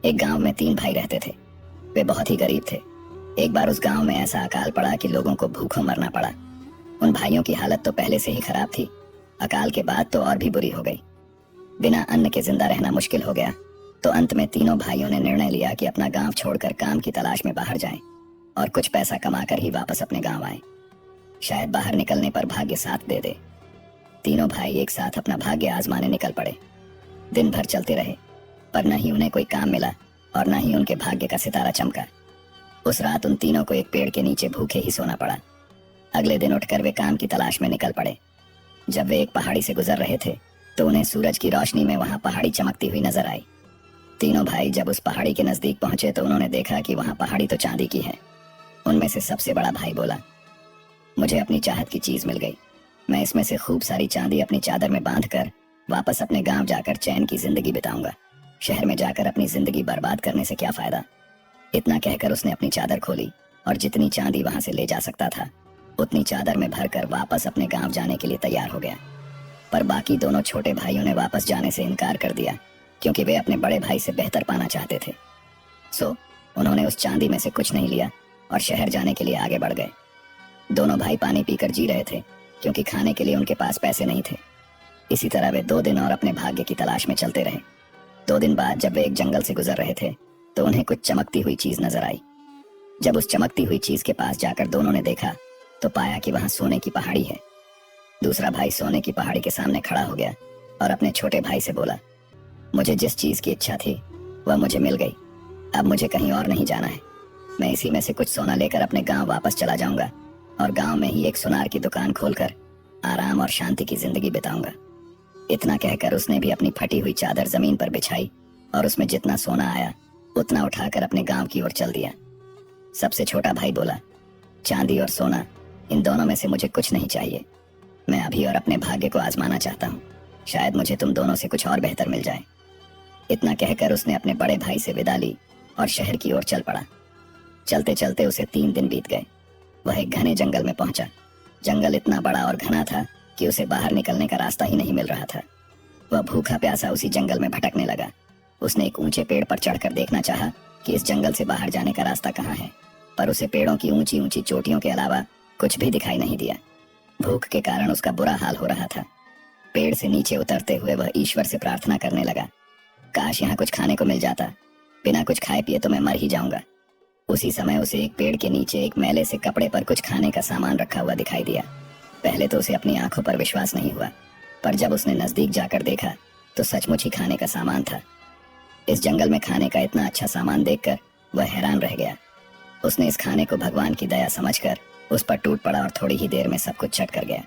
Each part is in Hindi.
एक गांव में 3 भाई रहते थे। वे बहुत ही गरीब थे। एक बार उस गांव में ऐसा अकाल पड़ा कि लोगों को भूखों मरना पड़ा। उन भाइयों की हालत तो पहले से ही खराब थी, अकाल के बाद तो और भी बुरी हो गई। बिना अन्न के जिंदा रहना मुश्किल हो गया, तो अंत में तीनों भाइयों ने निर्णय लिया कि अपना गांव छोड़कर काम की तलाश में बाहर जाएं और कुछ पैसा कमाकर ही वापस अपने गांव आएं। शायद बाहर निकलने पर भाग्य साथ दे दे। तीनों भाई एक साथ अपना भाग्य आजमाने निकल पड़े। दिन भर चलते रहे, पर न ही उन्हें कोई काम मिला और न ही उनके भाग्य का सितारा चमका। उस रात उन तीनों को एक पेड़ के नीचे भूखे ही सोना पड़ा। अगले दिन उठकर वे काम की तलाश में निकल पड़े। जब वे एक पहाड़ी से गुजर रहे थे तो उन्हें सूरज की रोशनी में वहां पहाड़ी चमकती हुई नजर आई। तीनों भाई जब उस पहाड़ी के नजदीक पहुंचे तो उन्होंने देखा कि वहां पहाड़ी तो चांदी की है। उनमें से सबसे बड़ा भाई बोला, मुझे अपनी चाहत की चीज मिल गई। मैं इसमें से खूब सारी चांदी अपनी चादर में बांधकर वापस अपने गांव जाकर चैन की जिंदगी बिताऊंगा। शहर में जाकर अपनी जिंदगी बर्बाद करने से क्या फायदा। इतना कहकर उसने अपनी चादर खोली और जितनी चांदी वहां से ले जा सकता था उतनी चादर में भरकर वापस अपने गांव जाने के लिए तैयार हो गया। पर बाकी दोनों छोटे भाइयों ने वापस जाने से इनकार कर दिया, क्योंकि वे अपने बड़े भाई से बेहतर पाना चाहते थे। सो उन्होंने उस चांदी में से कुछ नहीं लिया और शहर जाने के लिए आगे बढ़ गए। दोनों भाई पानी पीकर जी रहे थे, क्योंकि खाने के लिए उनके पास पैसे नहीं थे। इसी तरह वे 2 दिन और अपने भाग्य की तलाश में चलते रहे। 2 दिन बाद जब वे एक जंगल से गुजर रहे थे तो उन्हें कुछ चमकती हुई चीज नजर आई। जब उस चमकती हुई चीज के पास जाकर दोनों ने देखा तो पाया कि वहां सोने की पहाड़ी है। दूसरा भाई सोने की पहाड़ी के सामने खड़ा हो गया और अपने छोटे भाई से बोला, मुझे जिस चीज की इच्छा थी वह मुझे मिल गई। अब मुझे कहीं और नहीं जाना है। मैं इसी में से कुछ सोना लेकर अपने गांव वापस चला जाऊंगा और गांव में ही एक सुनार की दुकान खोलकर आराम और शांति की जिंदगी बिताऊंगा। इतना कहकर उसने भी अपनी फटी हुई चादर जमीन पर बिछाई और उसमें जितना सोना आया उतना उठाकर अपने गांव की ओर चल दिया। सबसे छोटा भाई बोला, चांदी और सोना, इन दोनों में से मुझे कुछ नहीं चाहिए। मैं अभी और अपने भाग्य को आजमाना चाहता हूँ। शायद मुझे तुम दोनों से कुछ और बेहतर मिल जाए। इतना कहकर उसने अपने बड़े भाई से विदा ली और शहर की ओर चल पड़ा। चलते चलते उसे 3 दिन बीत गए। वह एक घने जंगल में पहुंचा। जंगल इतना बड़ा और घना था कि उसे बाहर निकलने का रास्ता ही नहीं मिल रहा था। वह भूखा प्यासा उसी जंगल में भटकने लगा। उसने एक ऊंचे पेड़ पर चढ़कर देखना चाहा कि इस जंगल से बाहर जाने का रास्ता कहाँ है, पर उसे पेड़ों की ऊंची ऊंची चोटियों के अलावा कुछ भी दिखाई नहीं दिया। भूख के कारण उसका बुरा हाल हो रहा था। पेड़ से नीचे उतरते हुए वह ईश्वर से प्रार्थना करने लगा, काश यहाँ कुछ खाने को मिल जाता। बिना कुछ खाए पिए तो मैं मर ही जाऊंगा। उसी समय उसे एक पेड़ के नीचे एक मैले से कपड़े पर कुछ खाने का सामान रखा हुआ दिखाई दिया। पहले तो उसे अपनी आंखों पर विश्वास नहीं हुआ, पर जब उसने नजदीक जाकर देखा तो सचमुच ही खाने का सामान था। इस जंगल में खाने का इतना अच्छा सामान देखकर वह हैरान रह गया। उसने इस खाने को भगवान की दया समझकर उस पर टूट पड़ा और थोड़ी ही देर में सब कुछ चट कर गया।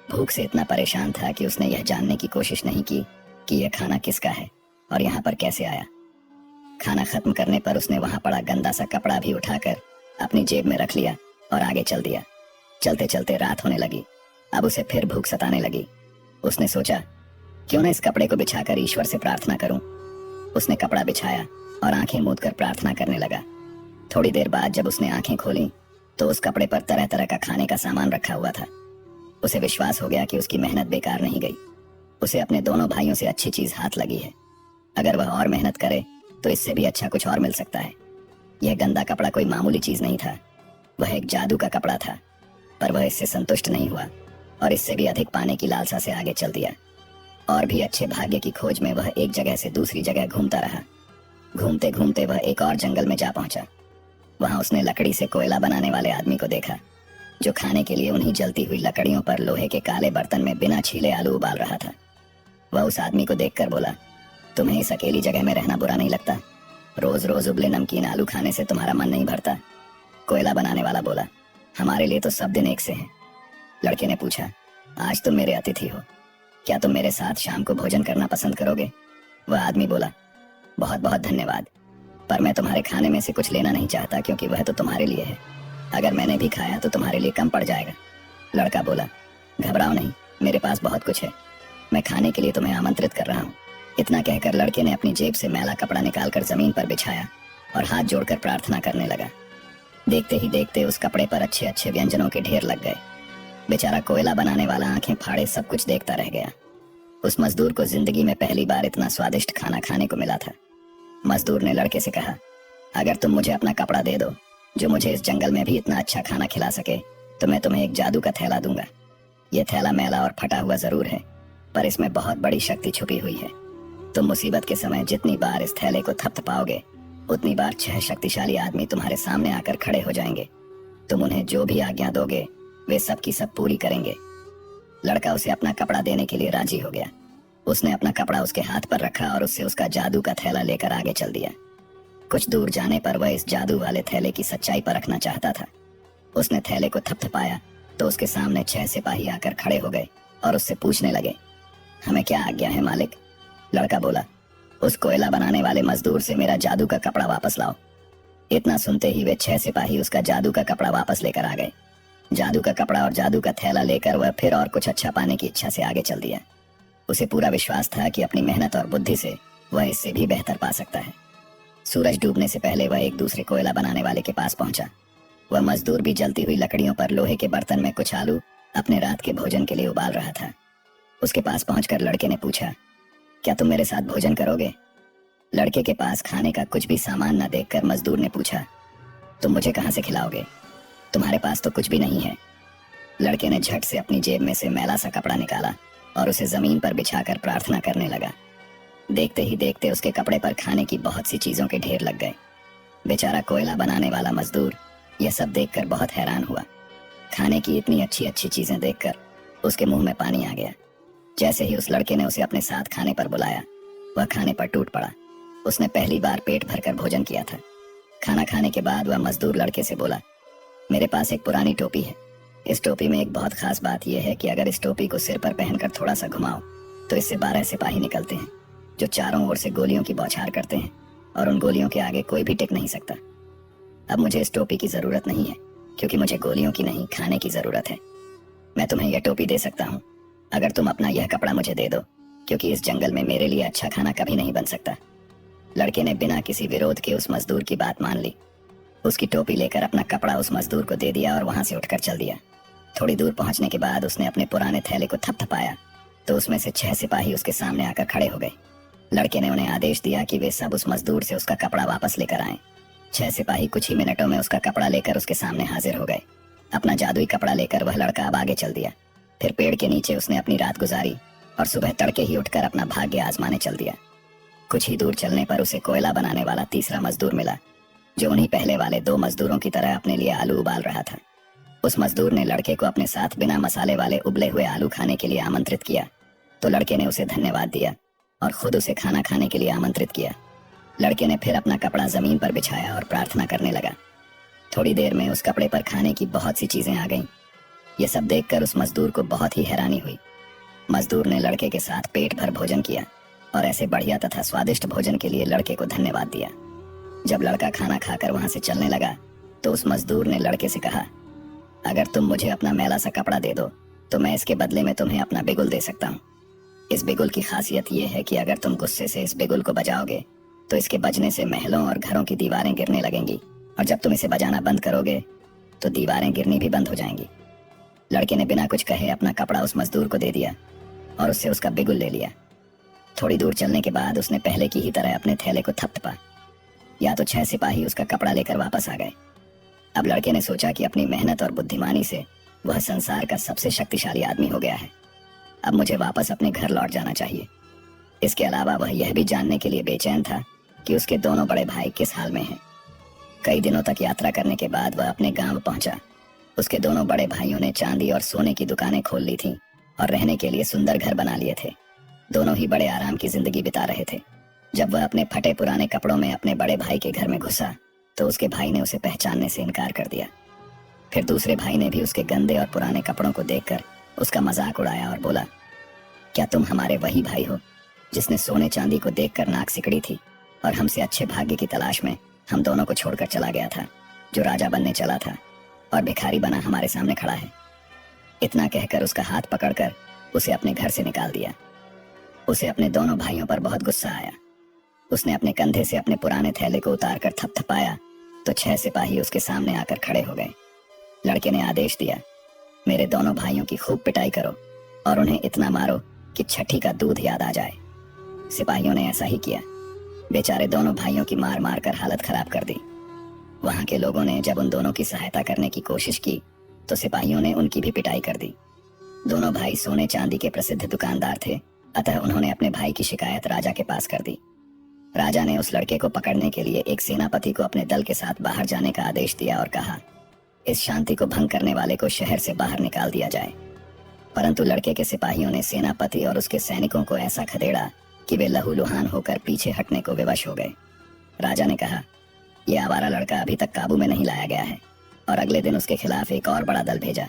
भूख से इतना परेशान था कि उसने यह जानने की कोशिश नहीं की कि यह खाना किसका है और यहाँ पर कैसे आया। खाना खत्म करने पर उसने वहां पड़ा गंदा सा कपड़ा भी उठाकर अपनी जेब में रख लिया और आगे चल दिया। चलते चलते रात होने लगी। अब उसे फिर भूख सताने लगी। उसने सोचा, क्यों न इस कपड़े को बिछाकर ईश्वर से प्रार्थना करूं। उसने कपड़ा बिछाया और आंखें मूंदकर प्रार्थना करने लगा। थोड़ी देर बाद जब उसने आंखें खोली तो उस कपड़े पर तरह तरह का खाने का सामान रखा हुआ था। उसे विश्वास हो गया कि उसकी मेहनत बेकार नहीं गई। उसे अपने दोनों भाइयों से अच्छी चीज हाथ लगी है। अगर वह और मेहनत करे तो इससे भी अच्छा कुछ और मिल सकता है। यह गंदा कपड़ा कोई मामूली चीज नहीं था, वह एक जादू का कपड़ा था। पर वह इससे संतुष्ट नहीं हुआ और इससे भी अधिक पाने की लालसा से आगे चल दिया। और भी अच्छे भाग्य की खोज में वह एक जगह से दूसरी जगह घूमता रहा। घूमते घूमते वह एक और जंगल में जा पहुंचा। वहां उसने लकड़ी से कोयला बनाने वाले आदमी को देखा, जो खाने के लिए उन्हीं जलती हुई लकड़ियों पर लोहे के काले बर्तन में बिना छीले आलू उबाल रहा था। वह उस आदमी को देखकर बोला, तुम्हें इस अकेली जगह में रहना बुरा नहीं लगता? रोज रोज उबले नमकीन आलू खाने से तुम्हारा मन नहीं भरता? कोयला बनाने वाला बोला, हमारे लिए तो सब दिन एक से हैं। लड़के ने पूछा, आज तुम मेरे अतिथि हो, क्या तुम मेरे साथ शाम को भोजन करना पसंद करोगे? वह आदमी बोला, बहुत बहुत धन्यवाद, पर मैं तुम्हारे खाने में से कुछ लेना नहीं चाहता, क्योंकि वह तो तुम्हारे लिए है। अगर मैंने भी खाया तो तुम्हारे लिए कम पड़ जाएगा। लड़का बोला, घबराओ नहीं, मेरे पास बहुत कुछ है। मैं खाने के लिए तुम्हें आमंत्रित कर रहा हूँ। इतना कहकर लड़के ने अपनी जेब से मैला कपड़ा निकालकर जमीन पर बिछाया और हाथ जोड़कर प्रार्थना करने लगा। देखते ही देखते उस कपड़े पर अच्छे अच्छे व्यंजनों के ढेर लग गए। बेचारा कोयला बनाने वाला आंखें फाड़े सब कुछ देखता रह गया। उस मजदूर को जिंदगी में पहली बार इतना स्वादिष्ट खाना खाने को मिला था। मजदूर ने लड़के से कहा, अगर तुम मुझे अपना कपड़ा दे दो जो मुझे इस जंगल में भी इतना अच्छा खाना खिला सके, तो मैं तुम्हें एक जादू का थैला दूंगा। यह थैला मैला और फटा हुआ जरूर है, पर इसमें बहुत बड़ी शक्ति छुपी हुई है। तुम मुसीबत के समय जितनी बार इस थैले को थपथपाओगे, उतनी बार 6 शक्तिशाली आदमी तुम्हारे सामने आकर खड़े हो जाएंगे। तुम उन्हें जो भी आज्ञा दोगे वे सब की सब पूरी करेंगे। लड़का उसे अपना कपड़ा देने के लिए राजी हो गया। उसने अपना कपड़ा उसके हाथ पर रखा और उससे उसका जादू का थैला लेकर आगे चल दिया। कुछ दूर जाने पर वह इस जादू वाले थैले की सच्चाई परखना चाहता था। उसने थैले को थपथपाया तो उसके सामने 6 सिपाही आकर खड़े हो गए और उससे पूछने लगे, हमें क्या आज्ञा है मालिक? लड़का बोला, उस कोयला बनाने वाले मजदूर से मेरा जादू का कपड़ा वापस लाओ। इतना सुनते ही वे 6 सिपाही उसका जादू का कपड़ा वापस लेकर आ गए। जादू का कपड़ा और जादू का थैला लेकर वह फिर और कुछ अच्छा पाने की इच्छा से आगे चल दिया। उसे पूरा विश्वास था कि अपनी मेहनत और बुद्धि से वह इससे भी बेहतर पा सकता है। सूरज डूबने से पहले वह एक दूसरे कोयला बनाने वाले के पास पहुंचा। वह मजदूर भी जलती हुई लकड़ियों पर लोहे के बर्तन में कुछ आलू अपने रात के भोजन के लिए उबाल रहा था। उसके पास पहुंचकर लड़के ने पूछा, क्या तुम मेरे साथ भोजन करोगे? लड़के के पास खाने का कुछ भी सामान न देखकर मजदूर ने पूछा, तुम मुझे कहां से खिलाओगे? तुम्हारे पास तो कुछ भी नहीं है। लड़के ने झट से अपनी जेब में से मैला सा कपड़ा निकाला और उसे जमीन पर बिछाकर प्रार्थना करने लगा। देखते ही देखते उसके कपड़े पर खाने की बहुत सी चीजों के ढेर लग गए। बेचारा कोयला बनाने वाला मजदूर यह सब देखकर बहुत हैरान हुआ। खाने की इतनी अच्छी अच्छी चीजें देखकर उसके मुंह में पानी आ गया। जैसे ही उस लड़के ने उसे अपने साथ खाने पर बुलाया, वह खाने पर टूट पड़ा। उसने पहली बार पेट भरकर भोजन किया था। खाना खाने के बाद वह मजदूर लड़के से बोला, मेरे पास एक पुरानी टोपी है। इस टोपी में एक बहुत खास बात यह है कि अगर इस टोपी को सिर पर पहनकर थोड़ा सा घुमाओ तो इससे 12 सिपाही निकलते हैं जो चारों ओर से गोलियों की बौछार करते हैं और उन गोलियों के आगे कोई भी टिक नहीं सकता। अब मुझे इस टोपी की जरूरत नहीं है, क्योंकि मुझे गोलियों की नहीं खाने की जरूरत है। मैं तुम्हें यह टोपी दे सकता हूँ अगर तुम अपना यह कपड़ा मुझे दे दो, क्योंकि इस जंगल में मेरे लिए अच्छा खाना कभी नहीं बन सकता। लड़के ने बिना किसी विरोध के उस मजदूर की बात मान ली। उसकी टोपी लेकर अपना कपड़ा उस मजदूर को दे दिया और वहां से उठकर चल दिया। थोड़ी दूर पहुंचने के बाद उसने अपने पुराने थैले को थपथपाया तो उसमें से 6 सिपाही उसके सामने आकर खड़े हो गए। लड़के ने उन्हें आदेश दिया कि वे सब उस मजदूर से उसका कपड़ा वापस लेकर आएं। 6 सिपाही कुछ ही मिनटों में उसका कपड़ा लेकर उसके सामने हाजिर हो गए। अपना जादुई कपड़ा लेकर वह लड़का अब आगे चल दिया। फिर पेड़ के नीचे उसने अपनी रात गुजारी और सुबह तड़के ही उठकर अपना भाग्य आजमाने चल दिया। कुछ ही दूर चलने पर उसे कोयला बनाने वाला तीसरा मजदूर मिला, जो उन्हीं पहले वाले 2 मजदूरों की तरह अपने लिए आलू उबाल रहा था। उस मजदूर ने लड़के को अपने साथ बिना मसाले वाले उबले हुए आलू खाने के लिए आमंत्रित किया, तो लड़के ने उसे धन्यवाद दिया और खुद उसे खाना खाने के लिए आमंत्रित किया। लड़के ने फिर अपना कपड़ा जमीन पर बिछाया और प्रार्थना करने लगा। थोड़ी देर में उस कपड़े पर खाने की बहुत सी चीजें आ गईं। यह सब देखकर उस मजदूर को बहुत ही हैरानी हुई। मजदूर ने लड़के के साथ पेट भर भोजन किया और ऐसे बढ़िया तथा स्वादिष्ट भोजन के लिए लड़के को धन्यवाद दिया। जब लड़का खाना खाकर वहां से चलने लगा तो उस मजदूर ने लड़के से कहा, अगर तुम मुझे अपना मैला सा कपड़ा दे दो तो मैं इसके बदले में तुम्हें अपना बिगुल दे सकता हूँ। इस बिगुल की खासियत यह है कि अगर तुम गुस्से से इस बिगुल को बजाओगे तो इसके बजने से महलों और घरों की दीवारें गिरने लगेंगी, और जब तुम इसे बजाना बंद करोगे तो दीवारें गिरनी भी बंद हो जाएंगी। लड़के ने बिना कुछ कहे अपना कपड़ा उस मजदूर को दे दिया और उससे उसका बिगुल ले लिया। थोड़ी दूर चलने के बाद उसने पहले की ही तरह अपने थैले को थपथपा। या तो 6 सिपाही उसका कपड़ा लेकर वापस आ गए। अब लड़के ने सोचा कि अपनी मेहनत और बुद्धिमानी से वह संसार का सबसे शक्तिशाली आदमी हो गया है। अब मुझे वापस अपने घर लौट जाना चाहिए। इसके अलावा वह यह भी जानने के लिए बेचैन था कि उसके दोनों बड़े भाई किस हाल में हैं। कई दिनों तक यात्रा करने के बाद वह अपने गांव पहुंचा। उसके दोनों बड़े भाइयों ने चांदी और सोने की दुकानें खोल ली थीं और रहने के लिए सुंदर घर बना लिए थे। दोनों ही बड़े आराम की जिंदगी बिता रहे थे। जब वह अपने फटे पुराने कपड़ों में अपने बड़े भाई के घर में घुसा तो उसके भाई ने उसे पहचानने से इनकार कर दिया। फिर दूसरे भाई ने भी उसके गंदे और पुराने कपड़ों को देखकर उसका मजाक उड़ाया और बोला, क्या तुम हमारे वही भाई हो जिसने सोने चांदी को देखकर नाक सिकड़ी थी और हमसे अच्छे भाग्य की तलाश में हम दोनों को छोड़कर चला गया था, जो राजा बनने चला था और भिखारी बना हमारे सामने खड़ा है। इतना कहकर उसका हाथ पकड़कर उसे अपने घर से निकाल दिया। उसे अपने दोनों भाइयों पर बहुत गुस्सा आया। उसने अपने कंधे से अपने पुराने थैले को उतारकर थपथपाया तो 6 सिपाही उसके सामने आकर खड़े हो गए। लड़के ने आदेश दिया, मेरे दोनों भाइयों की खूब पिटाई करो और उन्हें इतना मारो कि छठी का दूध याद आ जाए। सिपाहियों ने ऐसा ही किया। बेचारे दोनों भाइयों की मार मार कर हालत खराब कर दी। वहां के लोगों ने जब उन दोनों की सहायता करने की कोशिश की तो सिपाहियों ने उनकी भी पिटाई कर दी। दोनों भाई सोने चांदी के प्रसिद्ध दुकानदार थे, अतः उन्होंने अपने भाई की शिकायत राजा के पास कर दी। राजा ने उस लड़के को पकड़ने के लिए एक सेनापति को अपने दल के साथ बाहर जाने का आदेश दिया और कहा, इस शांति को भंग करने वाले को शहर से बाहर निकाल दिया जाए। परंतु लड़के के सिपाहियों ने सेनापति और उसके सैनिकों को ऐसा खदेड़ा कि वे लहूलुहान होकर पीछे हटने को विवश हो गए। राजा ने कहा, यह आवारा लड़का अभी तक काबू में नहीं लाया गया है, और अगले दिन उसके खिलाफ एक और बड़ा दल भेजा।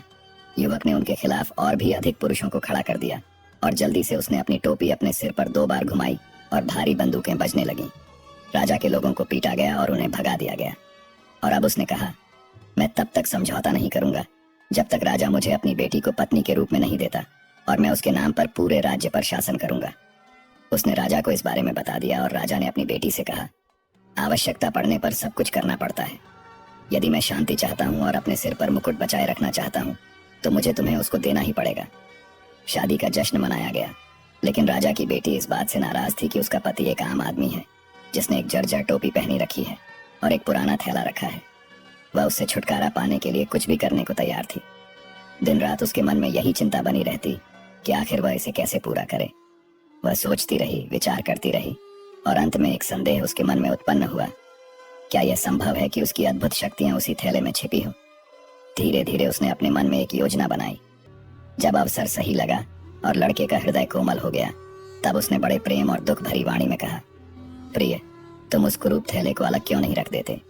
युवक ने उनके खिलाफ और भी अधिक पुरुषों को खड़ा कर दिया और जल्दी से उसने अपनी टोपी अपने सिर पर 2 बार घुमाई और भारी बंदूकें बजने लगीं। राजा के लोगों को पीटा गया और उन्हें भगा दिया गया। और अब उसने कहा, मैं तब तक समझौता नहीं करूंगा जब तक राजा मुझे अपनी बेटी को पत्नी के रूप में नहीं देता, और मैं उसके नाम पर पूरे राज्य पर शासन करूंगा। उसने राजा को इस बारे में बता दिया और राजा ने अपनी बेटी से कहा, आवश्यकता पड़ने पर सब कुछ करना पड़ता है। यदि मैं शांति चाहता हूँ और अपने सिर पर मुकुट बचाए रखना चाहता हूँ तो मुझे तुम्हें उसको देना ही पड़ेगा। शादी का जश्न मनाया गया, लेकिन राजा की बेटी इस बात से नाराज थी कि उसका पति एक आम आदमी है जिसने एक जर्जर टोपी पहनी रखी है और एक पुराना थैला रखा है। वह उससे छुटकारा पाने के लिए कुछ भी करने को तैयार थी। दिन रात उसके मन में यही चिंता बनी रहती कि आखिर वह इसे कैसे पूरा करे। वह सोचती रही, विचार करती रही, और अंत में एक संदेह उसके मन में उत्पन्न हुआ, क्या यह संभव है कि उसकी अद्भुत शक्तियां उसी थैले में छिपी हो। धीरे धीरे उसने अपने मन में एक योजना बनाई। जब अवसर सही लगा और लड़के का हृदय कोमल हो गया, तब उसने बड़े प्रेम और दुख भरी वाणी में कहा, प्रिय, तुम उस कुरूप थैले को अलग क्यों नहीं रख देते।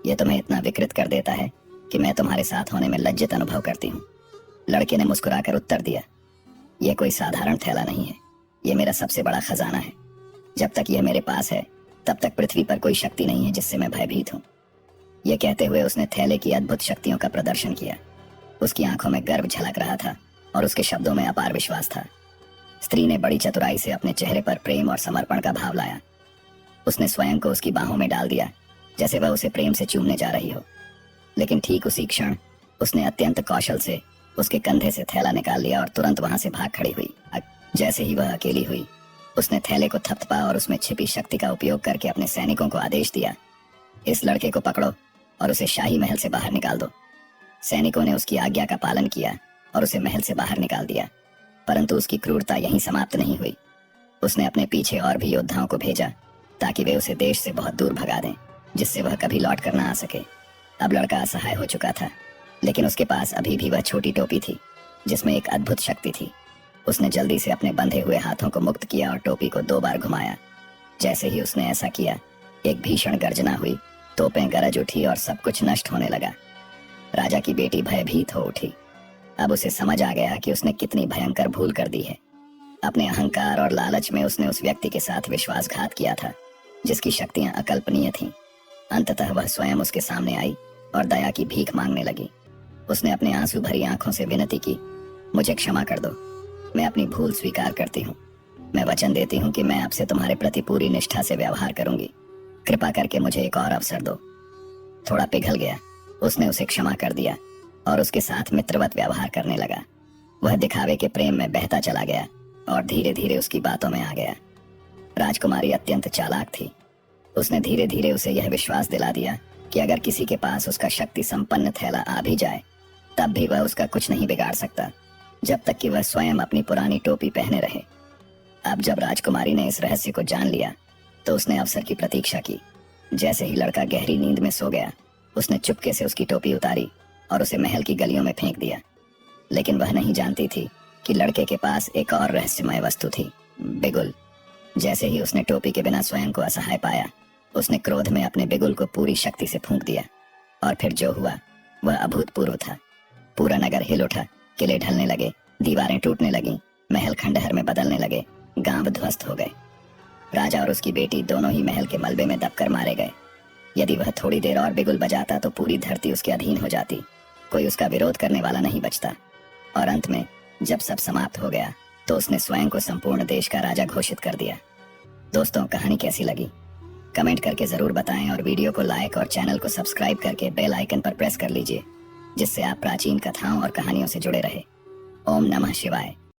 यह तुम्हें इतना विकृत कर देता है कि मैं तुम्हारे साथ होने में लज्जित अनुभव करती हूँ। लड़के ने मुस्कुराकर उत्तर दिया, यह कोई साधारण थैला नहीं है, यह मेरा सबसे बड़ा खजाना है। जब तक यह मेरे पास है तब तक पृथ्वी पर कोई शक्ति नहीं है जिससे मैं भयभीत हूँ। यह कहते हुए उसने थैले की अद्भुत शक्तियों का प्रदर्शन किया। उसकी आंखों में गर्व झलक रहा था और उसके शब्दों में अपार विश्वास था। स्त्री ने बड़ी चतुराई से अपने चेहरे पर प्रेम और समर्पण का भाव लाया। उसने स्वयं को उसकी बाहों में डाल दिया जैसे वह उसे प्रेम से चूमने जा रही हो। लेकिन ठीक उसी क्षण उसने अत्यंत कौशल से उसके कंधे से थैला निकाल लिया और तुरंत वहां से भाग खड़ी हुई। जैसे ही वह अकेली हुई, उसने थैले को थपथपा और उसमें छिपी शक्ति का उपयोग करके अपने सैनिकों को आदेश दिया, इस लड़के को पकड़ो और उसे शाही महल से बाहर निकाल दो। सैनिकों ने उसकी आज्ञा का पालन किया और उसे महल से बाहर निकाल दिया। परंतु उसकी क्रूरता यहीं समाप्त नहीं हुई। उसने अपने पीछे और भी योद्धाओं को भेजा ताकि वे उसे देश से बहुत दूर भगा दें, जिससे वह कभी लौट कर ना आ सके। अब लड़का असहाय हो चुका था, लेकिन उसके पास अभी भी वह छोटी टोपी थी जिसमें एक अद्भुत शक्ति थी। उसने जल्दी से अपने बंधे हुए हाथों को मुक्त किया और टोपी को 2 बार घुमाया। जैसे ही उसने ऐसा किया, एक भीषण गर्जना हुई, तोपें गरज उठी और सब कुछ नष्ट होने लगा। राजा की बेटी भयभीत हो उठी। अब उसे समझ आ गया कि उसने कितनी भयंकर भूल कर दी है। अपने अहंकार और लालच में उसने उस व्यक्ति के साथ विश्वासघात किया था जिसकी शक्तियां अकल्पनीय थीं। अंततः वह स्वयं उसके सामने आई और दया की भीख मांगने लगी। उसने अपने आंसू भरी आंखों से विनती की, मुझे क्षमा कर दो, मैं अपनी भूल स्वीकार करती हूँ। मैं वचन देती हूँ कि मैं आपसे तुम्हारे प्रति पूरी निष्ठा से व्यवहार करूंगी। कृपा करके मुझे एक और अवसर दो। थोड़ा पिघल गया, उसने उसे क्षमा कर दिया और उसके साथ मित्रवत व्यवहार करने लगा। वह दिखावे के प्रेम में बहता चला गया और धीरे धीरे उसकी बातों में आ गया। राजकुमारी अत्यंत चालाक थी। उसने धीरे धीरे उसे यह विश्वास दिला दिया कि अगर किसी के पास उसका शक्ति संपन्न थैला आ भी जाए, तब भी वह उसका कुछ नहीं बिगाड़ सकता, जब तक कि वह स्वयं अपनी पुरानी टोपी पहने रहे। अब जब राजकुमारी ने इस रहस्य को जान लिया, तो उसने अवसर की प्रतीक्षा की। जैसे ही लड़का गहरी नींद में सो गया, उसने चुपके से उसकी टोपी उतारी और उसे महल की गलियों में फेंक दिया। लेकिन वह नहीं जानती थी कि लड़के के पास एक और रहस्यमय वस्तु थी, बिगुल। जैसे ही उसने टोपी के बिना स्वयं को असहाय पाया, उसने क्रोध में अपने बिगुल को पूरी शक्ति से फूंक दिया और फिर जो हुआ वह अभूतपूर्व था। पूरा नगर हिल उठा, किले ढलने लगे, दीवारें टूटने लगीं, महल खंडहर में बदलने लगे, गांव ध्वस्त हो गए। राजा और उसकी बेटी दोनों ही महल के मलबे में दबकर मारे गए। यदि वह थोड़ी देर और बिगुल बजाता तो पूरी धरती उसके अधीन हो जाती, कोई उसका विरोध करने वाला नहीं बचता। और अंत में जब सब समाप्त हो गया, तो उसने स्वयं को संपूर्ण देश का राजा घोषित कर दिया। दोस्तों, कहानी कैसी लगी कमेंट करके जरूर बताएं और वीडियो को लाइक और चैनल को सब्सक्राइब करके बेल आइकन पर प्रेस कर लीजिए, जिससे आप प्राचीन कथाओं और कहानियों से जुड़े रहे। ओम नमः शिवाय।